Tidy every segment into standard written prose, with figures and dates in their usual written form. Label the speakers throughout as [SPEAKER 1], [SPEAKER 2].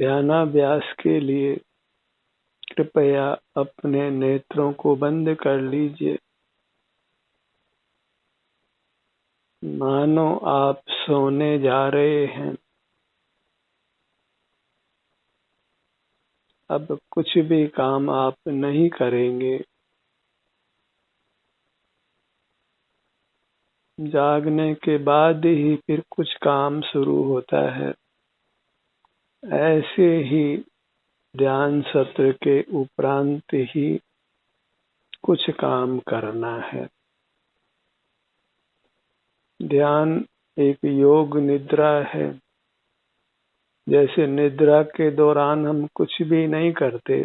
[SPEAKER 1] ध्यानाभ्यास के लिए कृपया अपने नेत्रों को बंद कर लीजिए, मानो आप सोने जा रहे हैं। अब कुछ भी काम आप नहीं करेंगे। जागने के बाद ही फिर कुछ काम शुरू होता है। ऐसे ही ध्यान सत्र के उपरांत ही कुछ काम करना है। ध्यान एक योग निद्रा है। जैसे निद्रा के दौरान हम कुछ भी नहीं करते,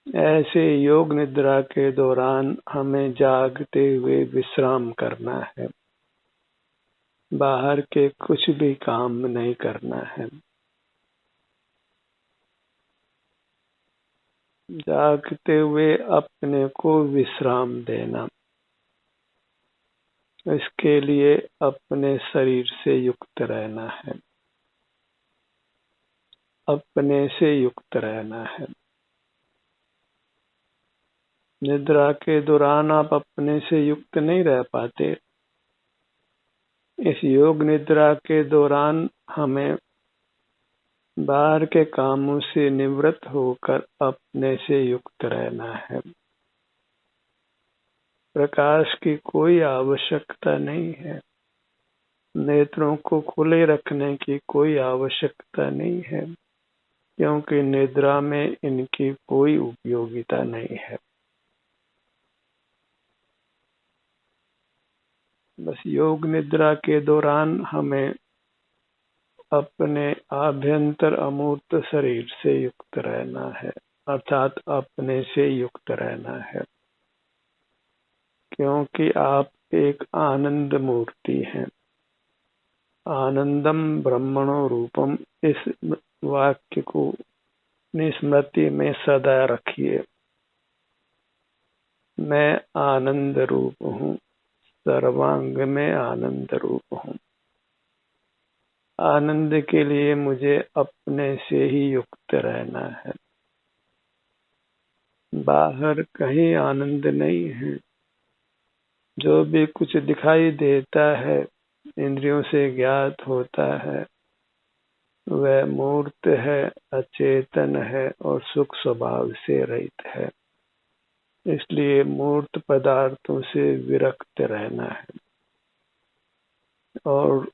[SPEAKER 1] ऐसे योग निद्रा के दौरान हमें जागते हुए विश्राम करना है। बाहर के कुछ भी काम नहीं करना है। जागते हुए अपने को विश्राम देना। इसके लिए अपने शरीर से युक्त रहना है। अपने से युक्त रहना है। निद्रा के दौरान आप अपने से युक्त नहीं रह पाते। इस योग निद्रा के दौरान हमें बाहर के कामों से निवृत्त होकर अपने से युक्त रहना है। प्रकाश की कोई आवश्यकता नहीं है। नेत्रों को खुले रखने की कोई आवश्यकता नहीं है, क्योंकि निद्रा में इनकी कोई उपयोगिता नहीं है। बस योग निद्रा के दौरान हमें अपने आभ्यंतर अमूर्त शरीर से युक्त रहना है, अर्थात अपने से युक्त रहना है, क्योंकि आप एक आनंद मूर्ति हैं। आनंदम ब्रह्मणो रूपम, इस वाक्य को अपनी स्मृति में सदा रखिए। मैं आनंद रूप हूँ, सर्वांग में आनंद रूप हूँ। आनंद के लिए मुझे अपने से ही युक्त रहना है। बाहर कहीं आनंद नहीं है। जो भी कुछ दिखाई देता है, इंद्रियों से ज्ञात होता है, वह मूर्त है, अचेतन है और सुख स्वभाव से रहित है। इसलिए मूर्त पदार्थों से विरक्त रहना है और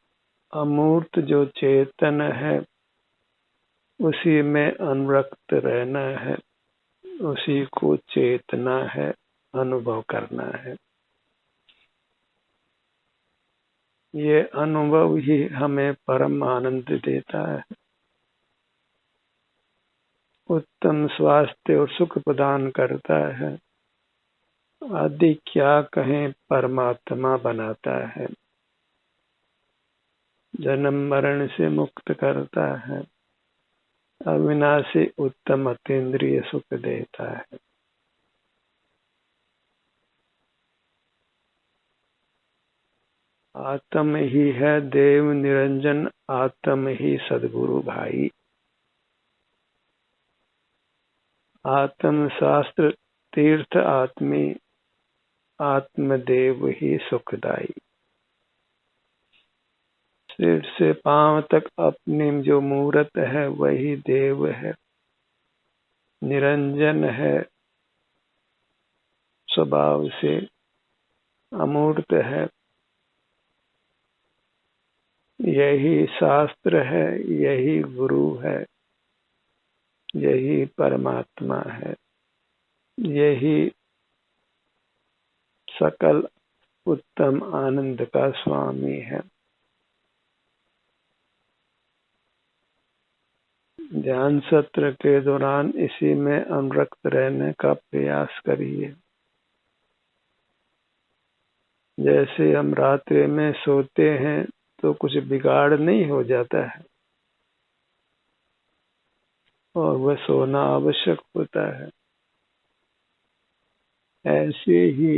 [SPEAKER 1] अमूर्त जो चेतन है उसी में अनुरक्त रहना है, उसी को चेतना है, अनुभव करना है। ये अनुभव ही हमें परम आनंद देता है, उत्तम स्वास्थ्य और सुख प्रदान करता है। आदि क्या कहें, परमात्मा बनाता है, जन्म मरण से मुक्त करता है, अविनाशी उत्तम अतीन्द्रिय सुख देता है। आत्म ही है देव निरंजन, आत्म ही सदगुरु भाई। आत्म शास्त्र तीर्थ आत्मी, आत्मदेव ही सुखदाई। सिर से पांव तक अपनी जो मूर्त है वही देव है, निरंजन है, स्वभाव से अमूर्त है। यही शास्त्र है, यही गुरु है, यही परमात्मा है, यही सकल उत्तम आनंद का स्वामी है। ध्यान सत्र के दौरान इसी में अनुरक्त रहने का प्रयास करिए। जैसे हम रात्रि में सोते हैं तो कुछ बिगाड़ नहीं हो जाता है और वह सोना आवश्यक होता है, ऐसे ही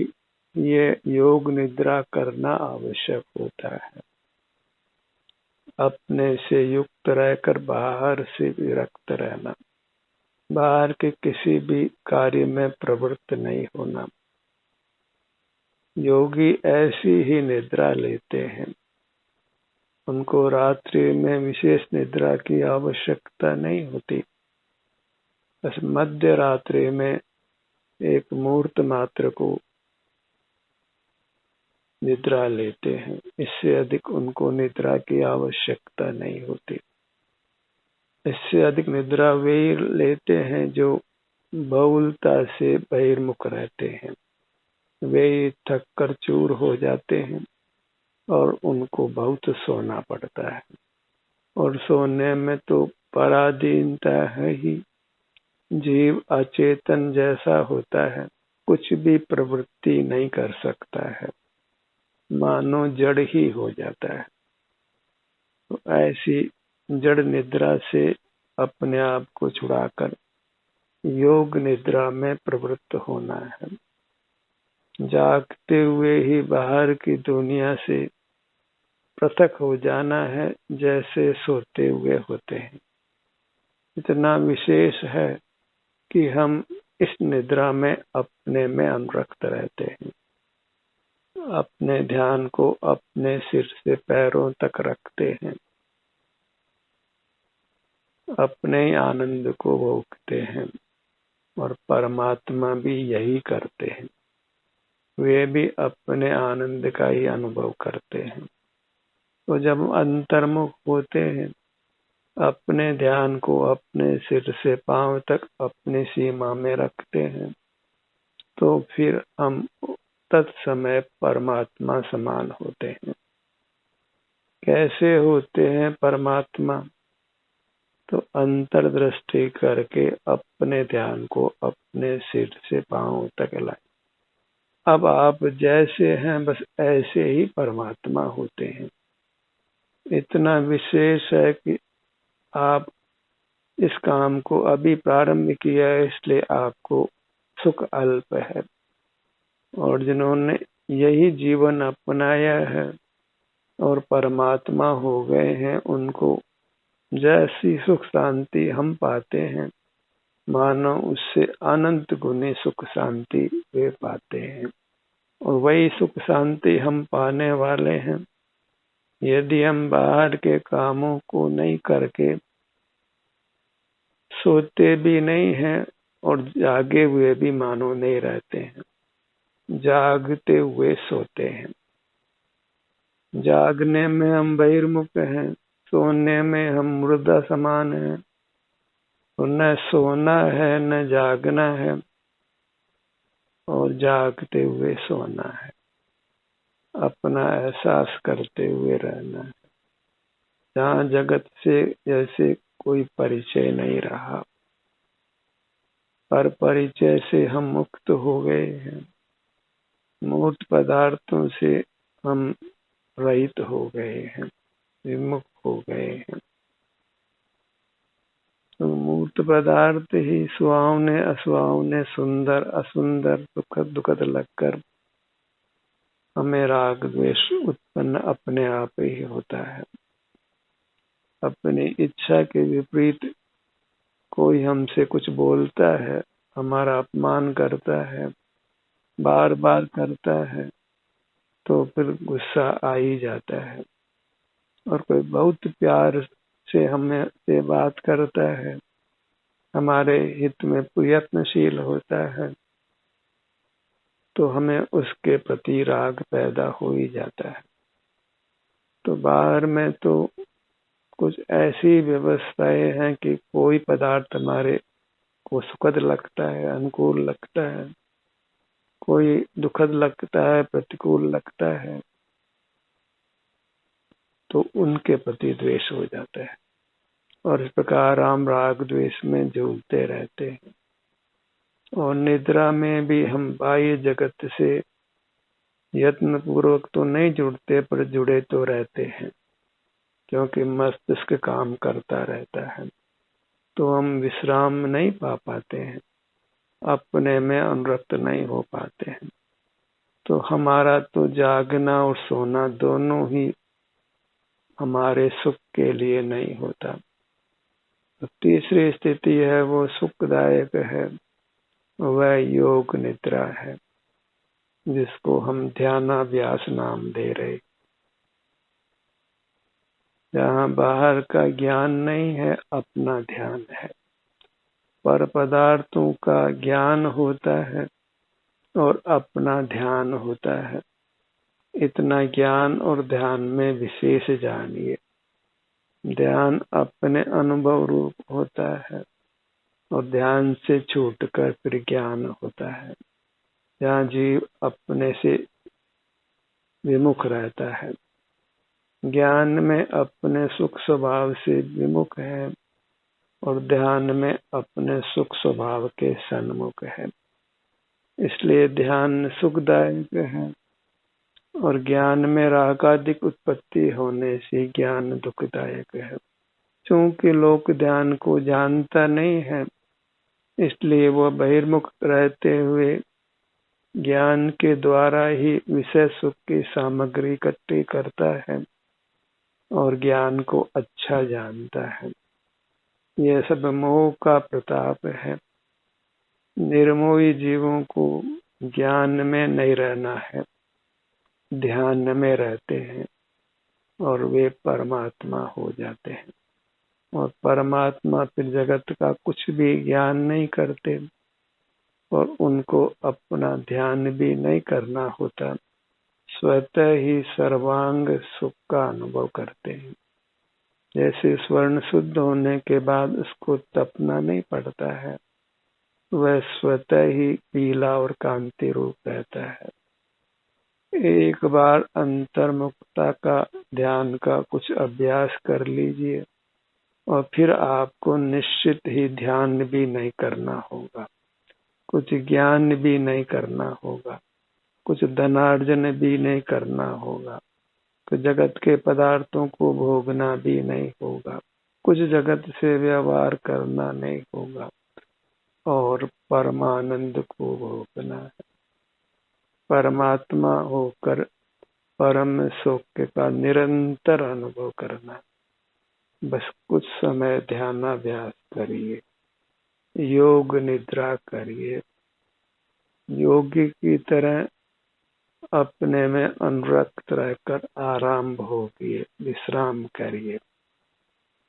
[SPEAKER 1] ये योग निद्रा करना आवश्यक होता है। अपने से युक्त रहकर बाहर से विरक्त रहना, बाहर के किसी भी कार्य में प्रवृत्त नहीं होना। योगी ऐसी ही निद्रा लेते हैं। उनको रात्रि में विशेष निद्रा की आवश्यकता नहीं होती। बस मध्य रात्रि में एक मुहूर्त मात्र को निद्रा लेते हैं। इससे अधिक उनको निद्रा की आवश्यकता नहीं होती। इससे अधिक निद्रा वे लेते हैं जो बहुलता से बहिर्मुख रहते हैं। वे थक कर चूर हो जाते हैं और उनको बहुत सोना पड़ता है। और सोने में तो पराधीनता है ही। जीव अचेतन जैसा होता है, कुछ भी प्रवृत्ति नहीं कर सकता है, मानो जड़ ही हो जाता है। तो ऐसी जड़ निद्रा से अपने आप को छुड़ाकर योग निद्रा में प्रवृत्त होना है। जागते हुए ही बाहर की दुनिया से पृथक हो जाना है, जैसे सोते हुए होते हैं। इतना विशेष है कि हम इस निद्रा में अपने में अनुरक्त रहते हैं। अपने ध्यान को अपने सिर से पैरों तक रखते हैं, अपने आनंद को भोगते हैं। और परमात्मा भी यही करते हैं। वे भी अपने आनंद का ही अनुभव करते हैं। तो जब अंतर्मुख होते हैं, अपने ध्यान को अपने सिर से पांव तक अपनी सीमा में रखते हैं, तो फिर हम तत्समय परमात्मा समान होते हैं। कैसे होते हैं परमात्मा? तो अंतर्दृष्टि करके अपने ध्यान को अपने सिर से पांव तक लाए। अब आप जैसे हैं बस ऐसे ही परमात्मा होते हैं। इतना विशेष है कि आप इस काम को अभी प्रारंभ किया है, इसलिए आपको सुख अल्प है। और जिन्होंने यही जीवन अपनाया है और परमात्मा हो गए हैं, उनको जैसी सुख शांति हम पाते हैं, मानो उससे अनंत गुनी सुख शांति वे पाते हैं। और वही सुख शांति हम पाने वाले हैं यदि हम बाहर के कामों को नहीं करके सोते भी नहीं हैं और जागे हुए भी मानो नहीं रहते हैं। जागते हुए सोते हैं। जागने में हम बहिर्मुख हैं, सोने में हम मुर्दा समान हैं। तो न सोना है न जागना है, और जागते हुए सोना है। अपना एहसास करते हुए रहना है। जहाँ जगत से जैसे कोई परिचय नहीं रहा, पर परिचय से हम मुक्त हो गए हैं। मूर्त पदार्थों से हम रहित हो गए हैं, विमुख हो गए हैं। तो मूर्त पदार्थ ही सुहावने असुहावने, सुंदर असुंदर, सुखद दुखद लगकर हमें राग द्वेष उत्पन्न अपने आप ही होता है। अपनी इच्छा के विपरीत कोई हमसे कुछ बोलता है, हमारा अपमान करता है, बार बार करता है, तो फिर गुस्सा आ ही जाता है। और कोई बहुत प्यार से हमें से बात करता है, हमारे हित में प्रयत्नशील होता है, तो हमें उसके प्रति राग पैदा हो ही जाता है। तो बाहर में तो कुछ ऐसी व्यवस्थाएं हैं कि कोई पदार्थ हमारे को सुखद लगता है, अनुकूल लगता है, कोई दुखद लगता है, प्रतिकूल लगता है, तो उनके प्रति द्वेष हो जाता है। और इस प्रकार हम राग द्वेष में झूलते रहते हैं। और निद्रा में भी हम बाह्य जगत से यत्न पूर्वक तो नहीं जुड़ते, पर जुड़े तो रहते हैं, क्योंकि मस्तिष्क काम करता रहता है। तो हम विश्राम नहीं पा पाते हैं, अपने में अनुरक्त नहीं हो पाते हैं। तो हमारा तो जागना और सोना दोनों ही हमारे सुख के लिए नहीं होता। तो तीसरी स्थिति है वो सुखदायक है, वह योग निद्रा है, जिसको हम ध्यानाभ्यास नाम दे रहे। जहाँ बाहर का ज्ञान नहीं है, अपना ध्यान है, पर पदार्थों का ज्ञान होता है और अपना ध्यान होता है। इतना ज्ञान और ध्यान में विशेष जानिए। ध्यान अपने अनुभव रूप होता है और ध्यान से छूटकर फिर ज्ञान होता है, जहाँ जीव अपने से विमुख रहता है। ज्ञान में अपने सुख स्वभाव से विमुख है और ध्यान में अपने सुख स्वभाव के सन्मुख है। इसलिए ध्यान सुखदायक है और ज्ञान में रागादिक उत्पत्ति होने से ज्ञान दुखदायक है। चूंकि लोक ध्यान को जानता नहीं है, इसलिए वह बहिर्मुख रहते हुए ज्ञान के द्वारा ही विषय सुख की सामग्री इकट्ठी करता है और ज्ञान को अच्छा जानता है। यह सब मोह का प्रताप है। निर्मोही जीवों को ज्ञान में नहीं रहना है, ध्यान में रहते हैं और वे परमात्मा हो जाते हैं। और परमात्मा फिर जगत का कुछ भी ज्ञान नहीं करते और उनको अपना ध्यान भी नहीं करना होता, स्वतः ही सर्वांग सुख का अनुभव करते हैं। जैसे स्वर्ण शुद्ध होने के बाद उसको तपना नहीं पड़ता है, वह स्वतः ही पीला और कांति रूप रहता है। एक बार अंतर्मुखता का ध्यान का कुछ अभ्यास कर लीजिए और फिर आपको निश्चित ही ध्यान भी नहीं करना होगा, कुछ ज्ञान भी नहीं करना होगा, कुछ धनार्जन भी नहीं करना होगा, कुछ जगत के पदार्थों को भोगना भी नहीं होगा, कुछ जगत से व्यवहार करना नहीं होगा और परमानंद को भोगना है। परमात्मा होकर परम सुख का निरंतर अनुभव करना। बस कुछ समय ध्यानाभ्यास करिए, योग निद्रा करिए, योगी की तरह अपने में अनुरक्त रहकर आराम भोगिए, विश्राम करिए।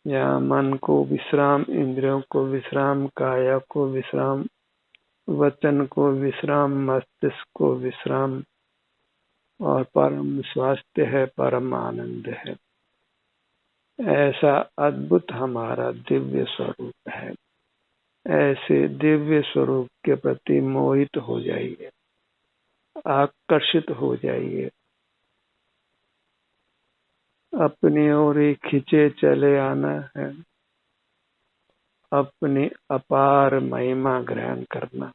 [SPEAKER 1] यहाँ मन को विश्राम, इंद्रियों को विश्राम, काया को विश्राम, वचन को विश्राम, मस्तिष्क को विश्राम और परम स्वास्थ्य है, परम आनंद है। ऐसा अद्भुत हमारा दिव्य स्वरूप है। ऐसे दिव्य स्वरूप के प्रति मोहित हो जाइए, आकर्षित हो जाइए, अपनी ओर ही खींचे चले आना है, अपनी अपार महिमा ग्रहण करना,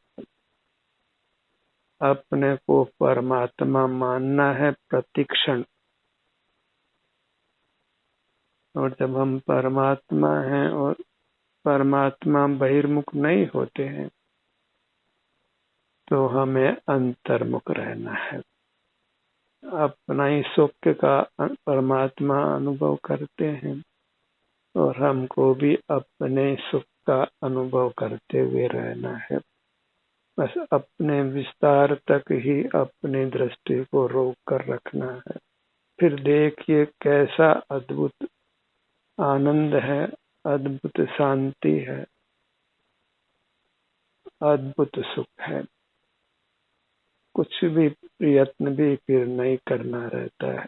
[SPEAKER 1] अपने को परमात्मा मानना है प्रतिक्षण। और जब हम परमात्मा हैं और परमात्मा बहिर्मुख नहीं होते हैं, तो हमें अंतर्मुख रहना है। अपना ही सुख का परमात्मा अनुभव करते हैं और हमको भी अपने सुख का अनुभव करते हुए रहना है। बस अपने विस्तार तक ही अपनी दृष्टि को रोक कर रखना है। फिर देखिए कैसा अद्भुत आनंद है, अद्भुत शांति है, अद्भुत सुख है। कुछ भी प्रयत्न भी फिर नहीं करना रहता है।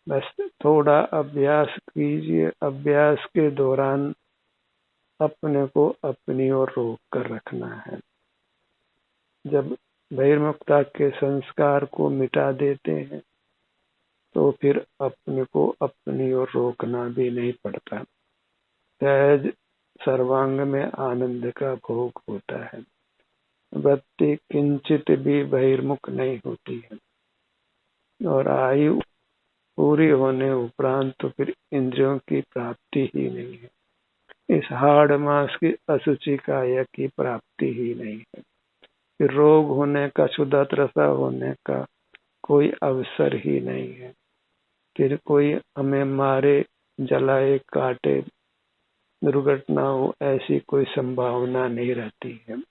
[SPEAKER 1] बस थोड़ा अभ्यास कीजिए। अभ्यास के दौरान अपने को अपनी ओर रोक कर रखना है। जब बहिर्मुखता के संस्कार को मिटा देते हैं, तो फिर अपने को अपनी ओर रोकना भी नहीं पड़ता। सहज सर्वांग में आनंद का भोग होता है। वृत्ति किंचित भी बहिर्मुख नहीं होती है और आयु पूरी होने उपरांत तो फिर इंद्रियों की प्राप्ति ही नहीं है। इस हाड़ मास की अशुचि काया की प्राप्ति ही नहीं है। फिर रोग होने का, क्षुधात्रसा होने का कोई अवसर ही नहीं है। फिर कोई हमें मारे, जलाए, काटे, दुर्घटना हो, ऐसी कोई संभावना नहीं रहती है।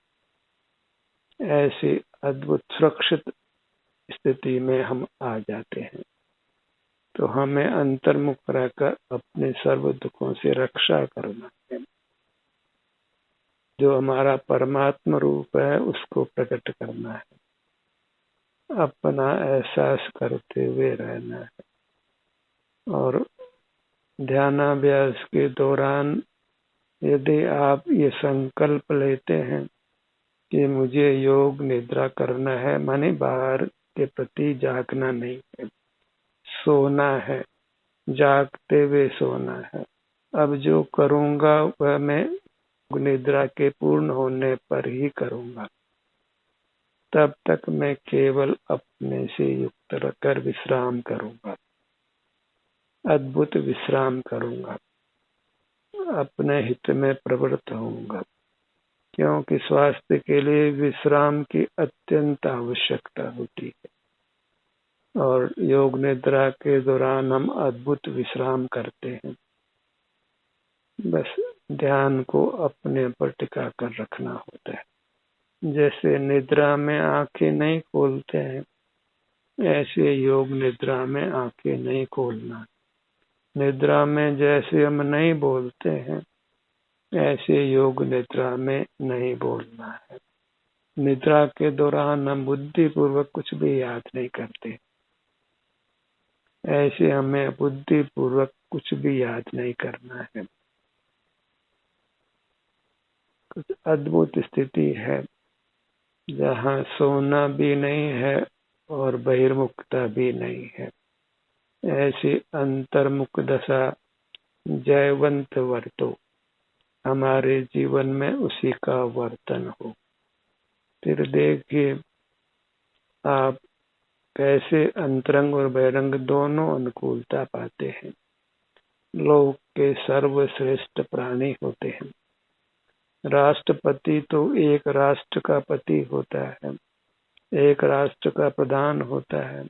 [SPEAKER 1] ऐसी अद्भुत सुरक्षित स्थिति में हम आ जाते हैं। तो हमें अंतर्मुख रहकर अपने सर्व दुखों से रक्षा करना है। जो हमारा परमात्मा रूप है उसको प्रकट करना है, अपना एहसास करते हुए रहना है। और ध्यानाभ्यास के दौरान यदि आप ये संकल्प लेते हैं कि मुझे योग निद्रा करना है, माने बाहर के प्रति जागना नहीं है, सोना है, जागते हुए सोना है। अब जो करूंगा वह मैं निद्रा के पूर्ण होने पर ही करूंगा। तब तक मैं केवल अपने से युक्त रहकर विश्राम करूंगा, अद्भुत विश्राम करूंगा, अपने हित में प्रवृत्त होऊंगा, क्योंकि स्वास्थ्य के लिए विश्राम की अत्यंत आवश्यकता होती है। और योग निद्रा के दौरान हम अद्भुत विश्राम करते हैं। बस ध्यान को अपने पर टिका कर रखना होता है। जैसे निद्रा में आंखें नहीं खोलते हैं, ऐसे योग निद्रा में आंखें नहीं खोलना। निद्रा में जैसे हम नहीं बोलते हैं, ऐसे योग निद्रा में नहीं बोलना है। निद्रा के दौरान हम बुद्धिपूर्वक कुछ भी याद नहीं करते, ऐसे हमें बुद्धिपूर्वक कुछ भी याद नहीं करना है। कुछ अद्भुत स्थिति है जहाँ सोना भी नहीं है और बहिर्मुखता भी नहीं है। ऐसी अंतर्मुख दशा जयवंत वर्तो, हमारे जीवन में उसी का वर्तन हो। फिर देखिए आप कैसे अंतरंग और बहिरंग दोनों अनुकूलता पाते हैं। लोक के सर्वश्रेष्ठ प्राणी होते हैं। राष्ट्रपति तो एक राष्ट्र का पति होता है, एक राष्ट्र का प्रधान होता है।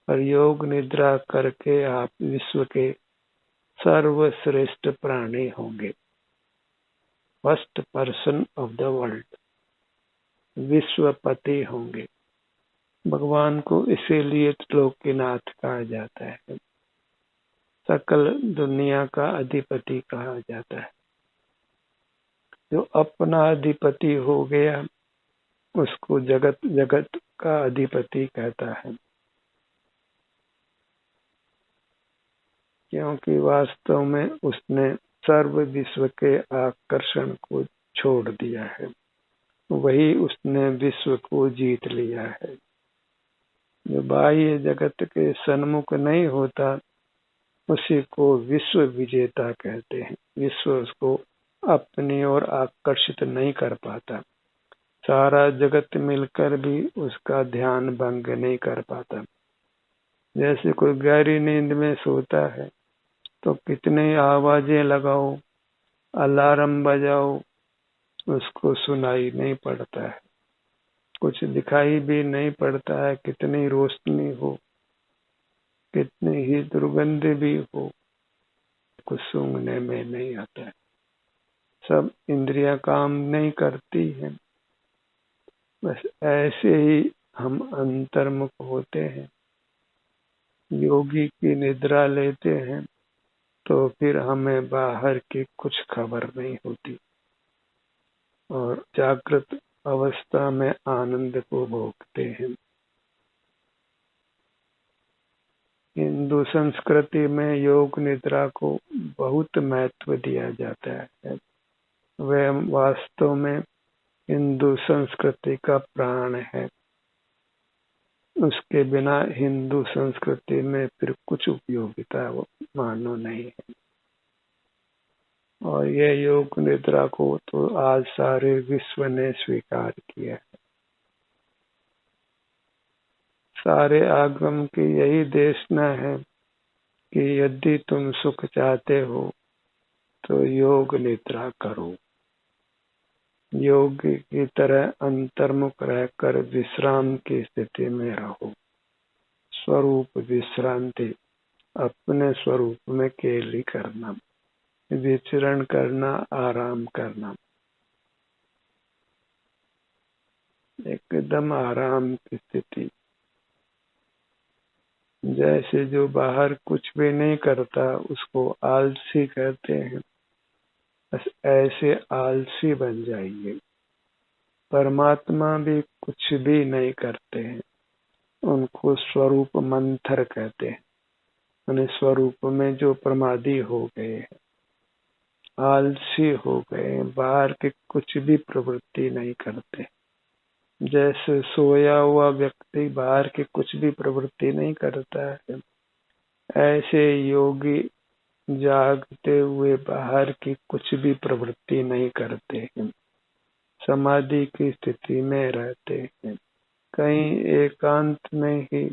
[SPEAKER 1] और योग निद्रा करके आप विश्व के सर्वश्रेष्ठ प्राणी होंगे, first person of the world, विश्वपति होंगे। भगवान को इसीलिए त्रिलोकीनाथ कहा जाता है, सकल दुनिया का अधिपति कहा जाता है। जो अपना अधिपति हो गया उसको जगत जगत का अधिपति कहता है, क्योंकि वास्तव में उसने सर्व विश्व के आकर्षण को छोड़ दिया है, वही उसने विश्व को जीत लिया है। जो बाह्य जगत के सन्मुख नहीं होता उसी को विश्व विजेता कहते हैं। विश्व उसको अपनी ओर आकर्षित नहीं कर पाता, सारा जगत मिलकर भी उसका ध्यान भंग नहीं कर पाता। जैसे कोई गहरी नींद में सोता है तो कितनी आवाजें लगाओ, अलार्म बजाओ, उसको सुनाई नहीं पड़ता है, कुछ दिखाई भी नहीं पड़ता है। कितनी रोशनी हो, कितनी ही दुर्गंध भी हो, कुछ सूंघने में नहीं आता है। सब इंद्रियां काम नहीं करती हैं। बस ऐसे ही हम अंतर्मुख होते हैं। योगी की निद्रा लेते हैं तो फिर हमें बाहर की कुछ खबर नहीं होती और जागृत अवस्था में आनंद को भोगते हैं। हिंदू संस्कृति में योग निद्रा को बहुत महत्व दिया जाता है। वह वास्तव में हिंदू संस्कृति का प्राण है। उसके बिना हिंदू संस्कृति में फिर कुछ उपयोगिता मानो नहीं है। और यह योग निद्रा को तो आज सारे विश्व ने स्वीकार किया है। सारे आगम की यही देशना है कि यदि तुम सुख चाहते हो तो योग निद्रा करो। योग की तरह अंतर्मुख रहकर विश्राम की स्थिति में रहो। स्वरूप विश्रांति अपने स्वरूप में केली करना, विचरण करना, आराम करना, एकदम आराम की स्थिति। जैसे जो बाहर कुछ भी नहीं करता उसको आलसी कहते हैं, बस ऐसे आलसी बन जाइए। परमात्मा भी कुछ भी नहीं करते हैं, उनको स्वरूप मंथर कहते हैं। यानी स्वरूप में जो प्रमादी हो गए हैं, आलसी हो गए, बाहर के कुछ भी प्रवृत्ति नहीं करते। जैसे सोया हुआ व्यक्ति बाहर की कुछ भी प्रवृत्ति नहीं करता है, ऐसे योगी जागते हुए बाहर की कुछ भी प्रवृत्ति नहीं करते हैं, समाधि की स्थिति में रहते हैं। कहीं एकांत में ही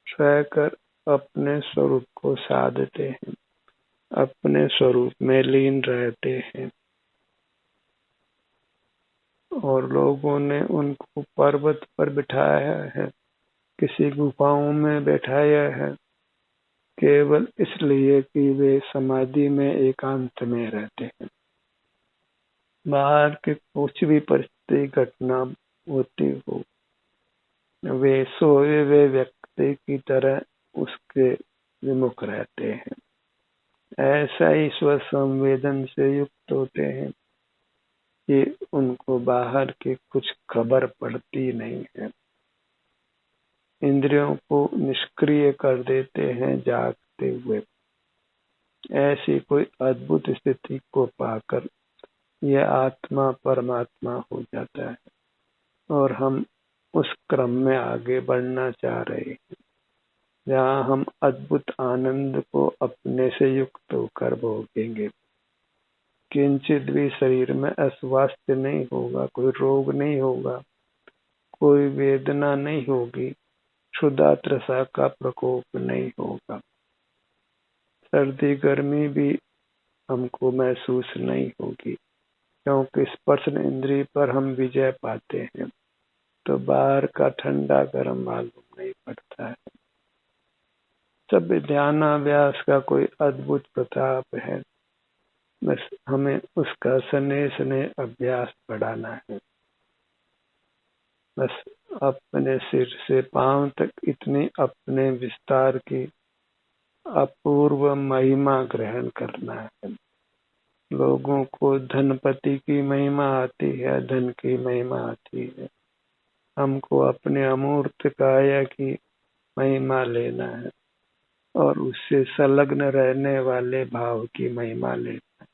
[SPEAKER 1] स्वयं अपने स्वरूप को साधते हैं, अपने स्वरूप में लीन रहते हैं। और लोगों ने उनको पर्वत पर बिठाया है, किसी गुफाओं में बैठाया है, केवल इसलिए कि वे समाधि में एकांत में रहते हैं। बाहर के कुछ भी परिस्थिति घटना होती हो, वे सोए हुए व्यक्ति की तरह उसके विमुख रहते हैं। ऐसा ही स्व संवेदन से युक्त होते हैं कि उनको बाहर की कुछ खबर पड़ती नहीं है। इंद्रियों को निष्क्रिय कर देते हैं जागते हुए। ऐसी कोई अद्भुत स्थिति को पाकर यह आत्मा परमात्मा हो जाता है और हम उस क्रम में आगे बढ़ना चाह रहे हैं, जहाँ हम अद्भुत आनंद को अपने से युक्त होकर भोगेंगे। किंचित भी शरीर में अस्वास्थ्य नहीं होगा, कोई रोग नहीं होगा, कोई वेदना नहीं होगी, क्षुधा तृषा का प्रकोप नहीं होगा, सर्दी गर्मी भी हमको महसूस नहीं होगी, क्योंकि स्पर्शन इंद्रिय पर हम विजय पाते हैं। तो बाहर का ठंडा गर्म मालूम नहीं पड़ता है। सब ध्यानाभ्यास का कोई अद्भुत प्रताप है, बस हमें उसका स्नेह स्नेह अभ्यास बढ़ाना है। बस अपने सिर से पांव तक इतनी अपने विस्तार की अपूर्व महिमा ग्रहण करना है। लोगों को धनपति की महिमा आती है, धन की महिमा आती है, हमको अपने अमूर्त काया की महिमा लेना है और उससे संलग्न रहने वाले भाव की महिमा लेना है।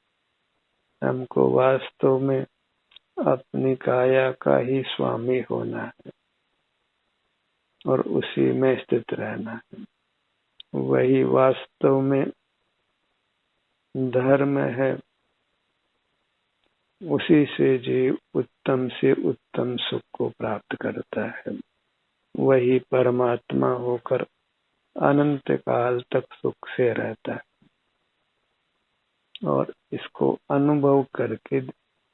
[SPEAKER 1] हमको वास्तव में अपनी काया का ही स्वामी होना है और उसी में स्थित रहना है। वही वास्तव में धर्म है। उसी से जीव उत्तम से उत्तम सुख को प्राप्त करता है। वही परमात्मा होकर अनंत काल तक सुख से रहता है। और इसको अनुभव करके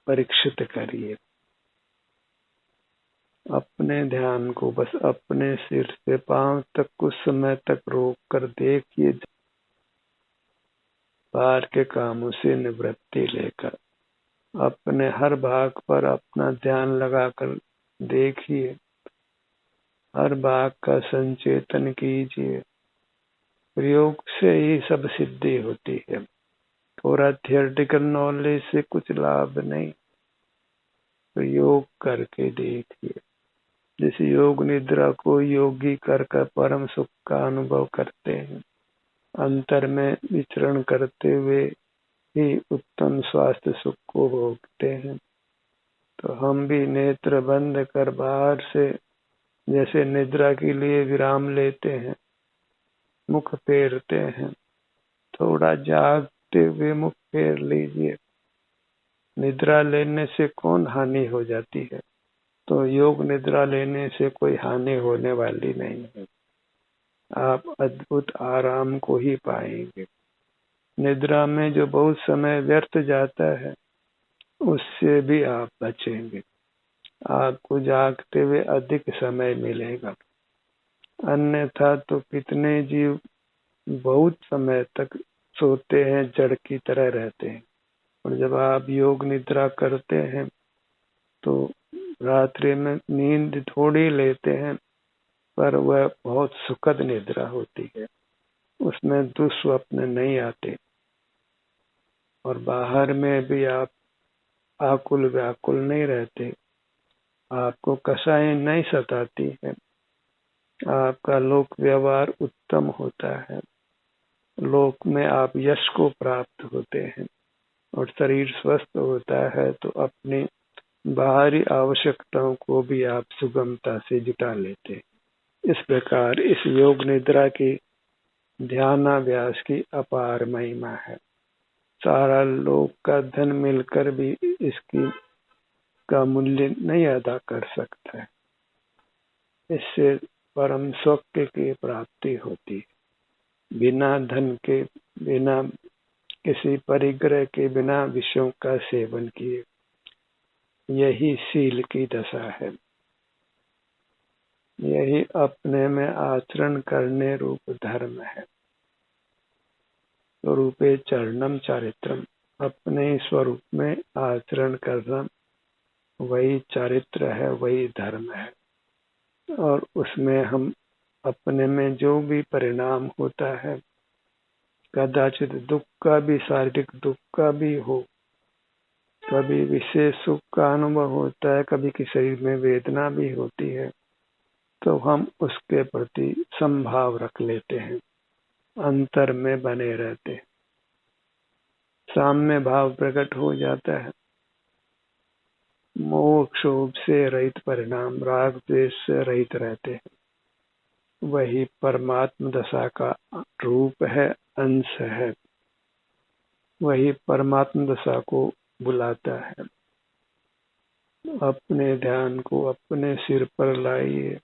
[SPEAKER 1] परीक्षित करिए। अपने ध्यान को बस अपने सिर से पांव तक कुछ समय तक रोक कर देखिए। बाहर के कामों से निवृत्ति लेकर अपने हर भाग पर अपना ध्यान लगाकर देखिए। हर भाग का संचेतन कीजिए। प्रयोग से ही सब सिद्धि होती है। थोड़ा थियोरेटिकल नॉलेज से कुछ लाभ नहीं, प्रयोग करके देखिए। जिस योग निद्रा को योगी कर परम सुख का अनुभव करते हैं, अंतर में विचरण करते हुए ही उत्तम स्वास्थ्य सुख को भोगते हैं। तो हम भी नेत्र बंद कर बाहर से जैसे निद्रा के लिए विराम लेते हैं, मुख फेरते हैं, थोड़ा जागते हुए मुख फेर लीजिए। निद्रा लेने से कौन हानि हो जाती है? तो योग निद्रा लेने से कोई हानि होने वाली नहीं है। आप अद्भुत आराम को ही पाएंगे। निद्रा में जो बहुत समय व्यर्थ जाता है, उससे भी आप बचेंगे। आपको जागते हुए अधिक समय मिलेगा। अन्यथा तो कितने जीव बहुत समय तक सोते हैं, जड़ की तरह रहते हैं। और जब आप योग निद्रा करते हैं तो रात्रि में नींद थोड़ी लेते हैं, पर वह बहुत सुखद निद्रा होती है। उसमें दुस्वप्न नहीं आते और बाहर में भी आप आकुल व्याकुल नहीं रहते, आपको कषाय नहीं सताती है, आपका लोक व्यवहार उत्तम होता है, लोक में आप यश को प्राप्त होते हैं और शरीर स्वस्थ होता है तो अपनी बाहरी आवश्यकताओं को भी आप सुगमता से जुटा लेते हैं। इस प्रकार इस योग निद्रा की ध्यानाभ्यास की अपार महिमा है। सारा लोक का धन मिलकर भी इसकी का मूल्य नहीं अदा कर सकता है। इससे परम सौख्य की प्राप्ति होती है। बिना धन के, बिना किसी परिग्रह के, बिना विषयों का सेवन किए, यही शील की दशा है। यही अपने में आचरण करने रूप धर्म है। स्वरूपे चरणम चारित्रम, अपने स्वरूप में आचरण करना वही चारित्र है, वही धर्म है। और उसमें हम अपने में जो भी परिणाम होता है, कदाचित दुख का भी, शारीरिक दुख का भी हो, कभी विशेष सुख का अनुभव होता है, कभी किसी शरीर में वेदना भी होती है, तो हम उसके प्रति संभाव रख लेते हैं, अंतर में बने रहते हैं, साम्य भाव प्रकट हो जाता है। मोह क्षोभ से रहित परिणाम, राग द्वेष से रहित रहते हैं, वही परमात्म दशा का रूप है, अंश है। वही परमात्म दशा को बुलाता है। अपने ध्यान को अपने सिर पर लाइए,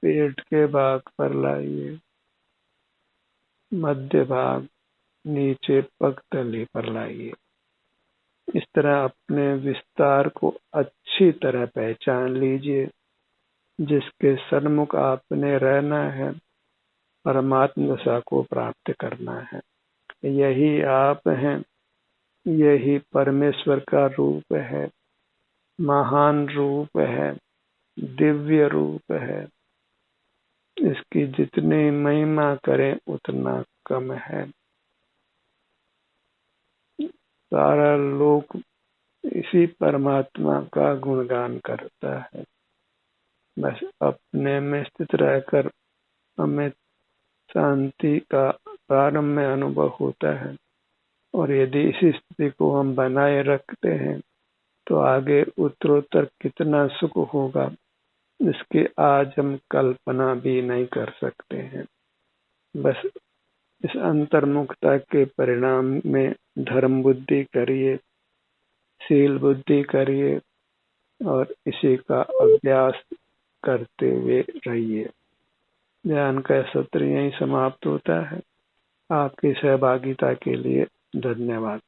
[SPEAKER 1] पेट के भाग पर लाइए, मध्य भाग, नीचे पगतली पर लाइए। इस तरह अपने विस्तार को अच्छी तरह पहचान लीजिए। जिसके सन्मुख आपने रहना है, परमात्म दशा को प्राप्त करना है। यही आप हैं, यही परमेश्वर का रूप है, महान रूप है, दिव्य रूप है। इसकी जितनी महिमा करें उतना कम है। सारा लोक इसी परमात्मा का गुणगान करता है। बस अपने में स्थित रहकर हमें शांति का प्रारंभ में अनुभव होता है, और यदि इसी स्थिति को हम बनाए रखते हैं तो आगे उत्तरोत्तर कितना सुख होगा, इसकी आज हम कल्पना भी नहीं कर सकते हैं। बस इस अंतर्मुखता के परिणाम में धर्म बुद्धि करिए, शील बुद्धि करिए और इसी का अभ्यास करते हुए रहिए। ध्यान का सत्र यहीं समाप्त होता है। आपकी सहभागिता के लिए धन्यवाद।